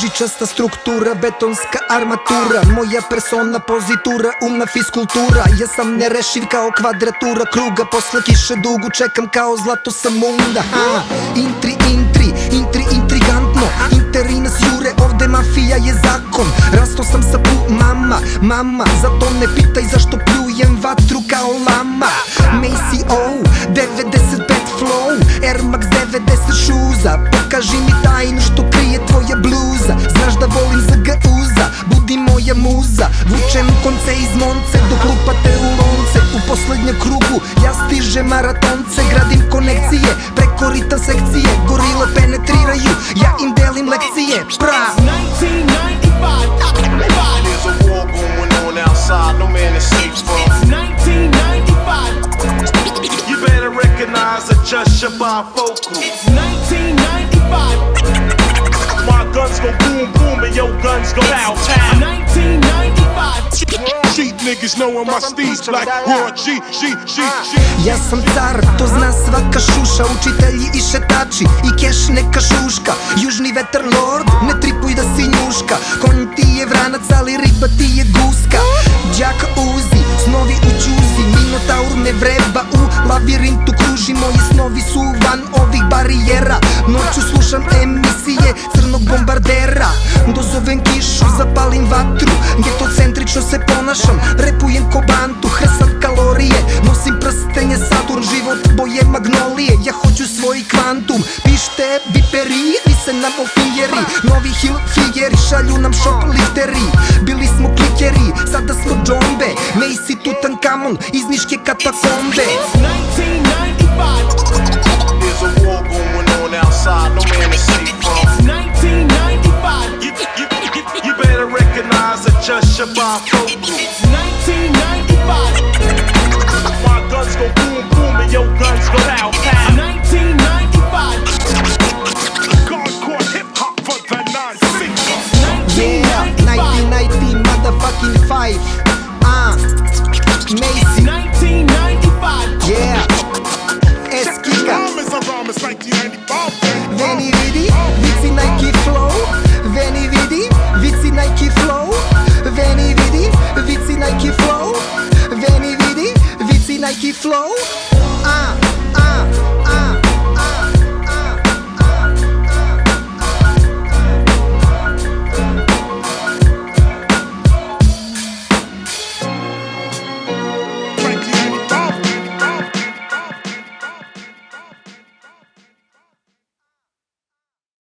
Žičasta struktura, betonska armatura, moja persona, pozitura, umna fiskultura. Ja sam nerešiv kao kvadratura kruga, posle kiše dugu čekam kao zlato sa munda. Intrigantno, interi nas jure, ovde mafija je zakon. Rasto sam sa mama, zato ne pitaj zašto pljujem vatru kao lama. Mejsi, 95 flow, Air Max 90 šuza. Pokaži mi tajnu što krije tvoja bluza. Znaš da volim za gauza, budi moja muza. Vučem konce iz monce, dok lupate u lonce. U poslednjem krugu ja stižem maratonce. Gradim konekcije, preko ritam sekcije. Gorile penetriraju, ja im delim lekcije. Pra! There's a war going on outside, no man escapes from. It's 1995. You better recognize, adjust your bifocal. It's 1995. My guns go boom boom and your guns go pow pow. 1995. Cheap niggas knowin' my steez like Raw G. Ja sam car, to zna svaka šuša. Učitelji i šetači i keš neka šuška. Južni vetar lord, ne tripuj da si njuška. Konj ti je vranac, ali riba ti je guska. Đaka uzi, snovi u ćuzi. Minotaur me vreba, u lavirintu kruži. Moji snovi su van ovih barijera. Noću slušam emisije crnog bombardera. Dozovem kišu, zapalim vatru. Getocentrično se ponašam, repujem ko bantu. Hrsam kalorije, nosim prstenje Saturn. Život boje magnolije, ja hoću svoj kvantum. Pište biperi, vi se nam ofijeri. Novi hill figeri, šalju nam shoplifteri. Bili smo klikeri, sada smo džombe. Mejsi Tutankamon, iz niške katakombe. It's 1995. There's a war going on outside, no man escapes from. It's 1995. You better recognize, adjust your bifocal.